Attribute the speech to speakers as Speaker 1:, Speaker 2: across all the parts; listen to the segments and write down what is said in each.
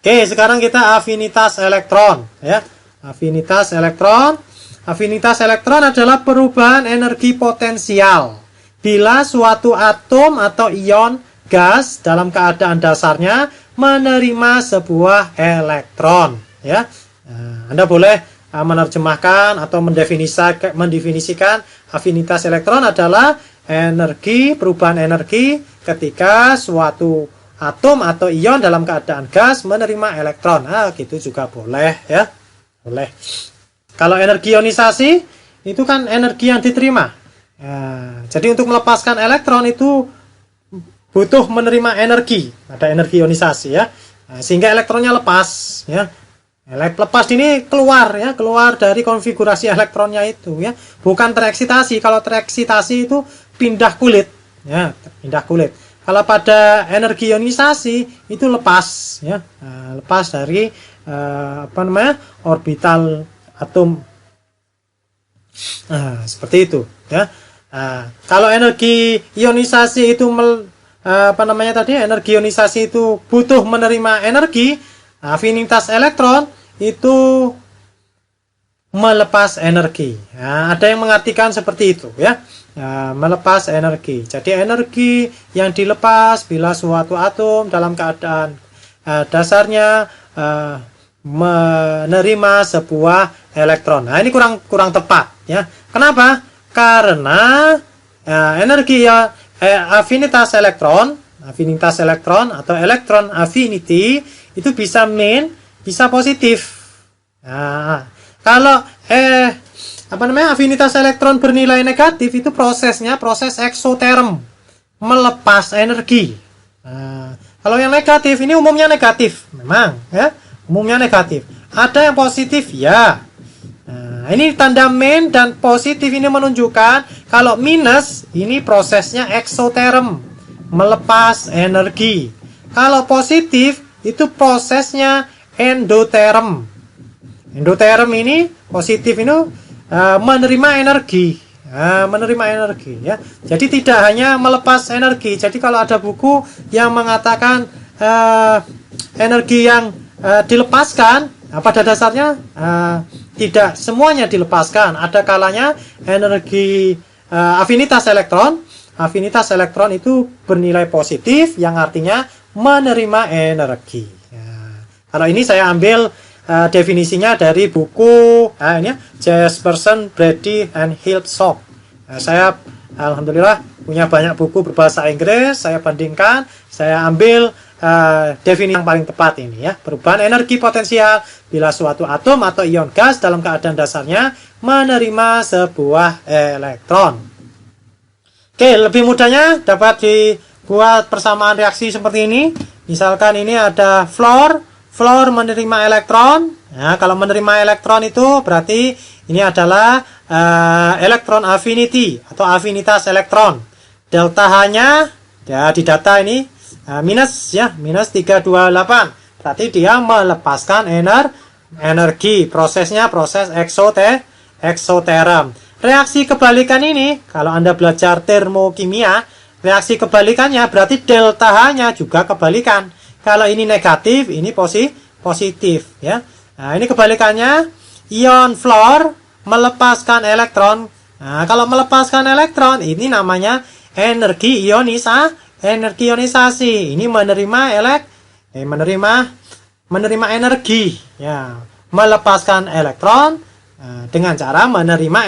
Speaker 1: Oke, sekarang kita afinitas elektron ya. Afinitas elektron. Afinitas elektron adalah perubahan energi potensial bila suatu atom atau ion gas dalam keadaan dasarnya menerima sebuah elektron ya. Anda boleh menerjemahkan atau mendefinisikan afinitas elektron adalah energi, perubahan energi ketika suatu atom atau ion dalam keadaan gas menerima elektron. Nah, gitu juga boleh ya. Boleh. Kalau energi ionisasi itu kan energi yang diterima. Jadi untuk melepaskan elektron itu butuh menerima energi. Ada energi ionisasi ya. Sehingga elektronnya lepas ya. Lepas ini keluar ya, keluar dari konfigurasi elektronnya itu ya. Bukan tereksitasi. Kalau tereksitasi itu pindah kulit ya, pindah kulit. Kalau pada energi ionisasi itu lepas ya, lepas dari orbital atom. Seperti itu ya. Kalau energi ionisasi itu energi ionisasi itu butuh menerima energi, afinitas elektron itu melepas energi. Ada yang mengartikan seperti itu ya. Melepas energi. Jadi energi yang dilepas bila suatu atom dalam keadaan dasarnya menerima sebuah elektron. Nah, ini kurang tepat ya. Kenapa? Karena energi afinitas elektron atau elektron affinity itu bisa bisa positif. Nah, kalau afinitas elektron bernilai negatif itu prosesnya proses eksoterm, melepas energi. Kalau yang negatif ini umumnya negatif, memang ya, umumnya negatif. Ada yang positif ya. Ini tanda min dan positif ini menunjukkan kalau minus ini prosesnya eksoterm, melepas energi. Kalau positif itu prosesnya endoterm. Endoterm ini positif ini menerima energi, ya. Jadi tidak hanya melepas energi. Jadi kalau ada buku yang mengatakan energi yang dilepaskan, pada dasarnya tidak semuanya dilepaskan. Ada kalanya energi afinitas elektron itu bernilai positif, yang artinya menerima energi. Kalau ini saya ambil definisinya dari buku ini Jespersen, Brady, and Hiltshop. Saya alhamdulillah punya banyak buku berbahasa Inggris. Saya bandingkan, saya ambil definisi yang paling tepat ini ya. Perubahan energi potensial bila suatu atom atau ion gas dalam keadaan dasarnya menerima sebuah elektron. Oke, lebih mudahnya dapat dibuat persamaan reaksi seperti ini. Misalkan ini ada fluor menerima elektron. Nah, kalau menerima elektron itu berarti ini adalah elektron affinity atau afinitas elektron. Delta H-nya ya di data ini minus 328. Berarti dia melepaskan energi. Prosesnya proses eksoterm. Reaksi kebalikan ini kalau Anda belajar termokimia, reaksi kebalikannya berarti delta H-nya juga kebalikan. Kalau ini negatif, ini positif ya. Nah, ini kebalikannya, ion fluor melepaskan elektron. Nah, kalau melepaskan elektron ini namanya energi ionisasi. Ini menerima energi ya, melepaskan elektron dengan cara menerima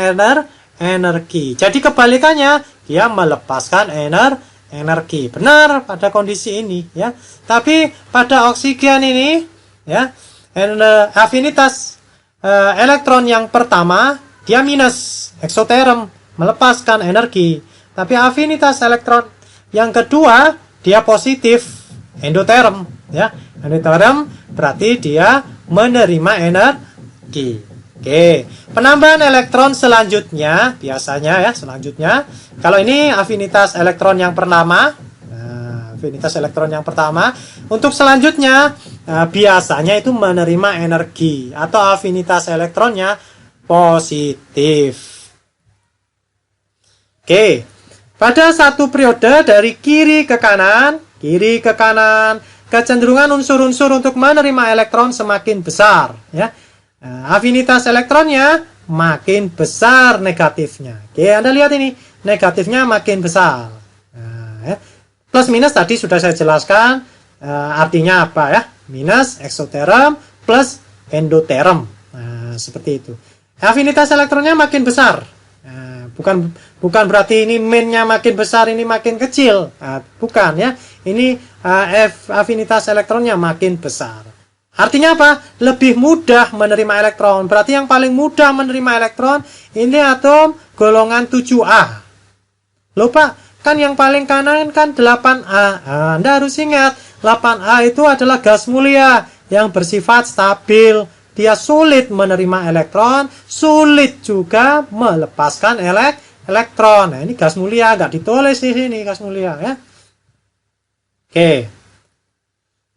Speaker 1: energi. Jadi kebalikannya, dia melepaskan energi. Benar pada kondisi ini ya. Tapi pada oksigen ini ya, afinitas elektron yang pertama dia minus, eksoterm, melepaskan energi. Tapi afinitas elektron yang kedua dia positif, endoterm ya. Endoterm berarti dia menerima energi. Oke, penambahan elektron selanjutnya biasanya ya, kalau ini afinitas elektron yang pertama, untuk selanjutnya biasanya itu menerima energi atau afinitas elektronnya positif. Oke, pada satu periode dari kiri ke kanan kecenderungan unsur-unsur untuk menerima elektron semakin besar, ya. Afinitas elektronnya makin besar negatifnya. Oke, Anda lihat ini, negatifnya makin besar. Ya. Plus minus tadi sudah saya jelaskan, artinya apa ya? Minus eksoterm plus endoterm. Seperti itu. Afinitas elektronnya makin besar. Bukan berarti ini min-nya makin besar, ini makin kecil. Bukan ya. Ini afinitas elektronnya makin besar. Artinya apa? Lebih mudah menerima elektron. Berarti yang paling mudah menerima elektron ini atom golongan 7A. Loh Pak, kan yang paling kanan kan 8A. Anda harus ingat, 8A itu adalah gas mulia yang bersifat stabil. Dia sulit menerima elektron, sulit juga melepaskan elektron. Nah, ini gas mulia, nggak ditulis di sini gas mulia ya. Oke.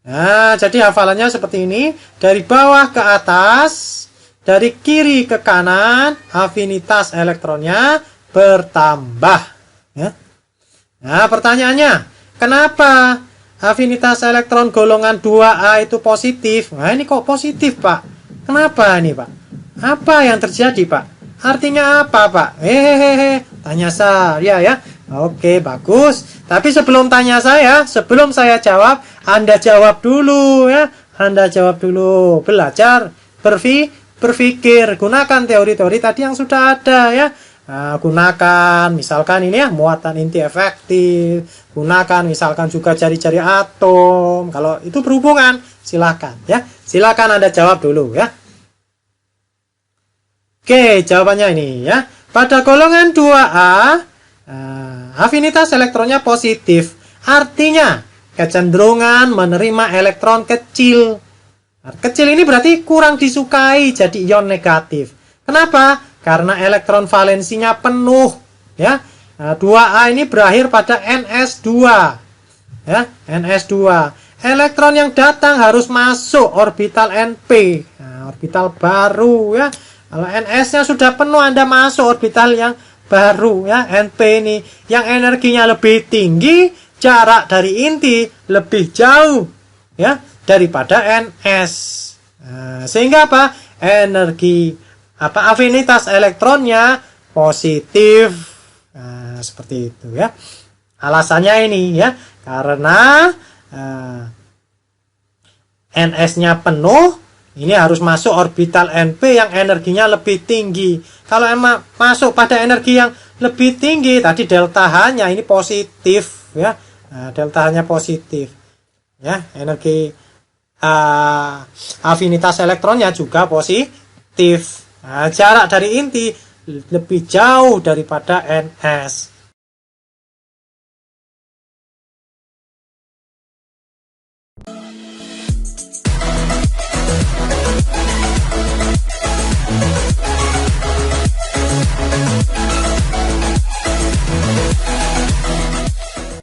Speaker 1: Nah, jadi hafalannya seperti ini, dari bawah ke atas, dari kiri ke kanan, afinitas elektronnya bertambah. Ya. Nah, pertanyaannya, kenapa afinitas elektron golongan 2A itu positif? Nah, ini kok positif, Pak? Kenapa ini, Pak? Apa yang terjadi, Pak? Artinya apa, Pak? Tanya saya ya. Oke, bagus. Tapi sebelum tanya saya, sebelum saya jawab, Anda jawab dulu ya. Anda jawab dulu. Belajar, berpikir, gunakan teori-teori tadi yang sudah ada ya. Nah, gunakan misalkan ini ya, muatan inti efektif. Gunakan misalkan juga jari-jari atom. Kalau itu berhubungan, silakan ya. Silakan Anda jawab dulu ya. Oke, jawabannya ini ya. Pada golongan 2A, afinitas elektronnya positif. Artinya, kecenderungan menerima elektron kecil. Kecil ini berarti kurang disukai, jadi ion negatif. Kenapa? Karena elektron valensinya penuh. Ya. 2A ini berakhir pada NS2. Ya, NS2. Elektron yang datang harus masuk orbital NP. Nah, orbital baru ya. Kalau NS-nya sudah penuh, Anda masuk orbital yang baru ya. NP ini yang energinya lebih tinggi, jarak dari inti lebih jauh ya daripada NS. Nah, sehingga apa? Afinitas elektronnya positif. Nah, seperti itu ya. Alasannya ini ya, karena NS-nya penuh, ini harus masuk orbital NP yang energinya lebih tinggi. Kalau emang masuk pada energi yang lebih tinggi, tadi delta H-nya ini positif ya. Nah, delta H-nya positif. Ya, energi afinitas elektronnya juga positif. Nah, jarak dari inti lebih jauh daripada NS.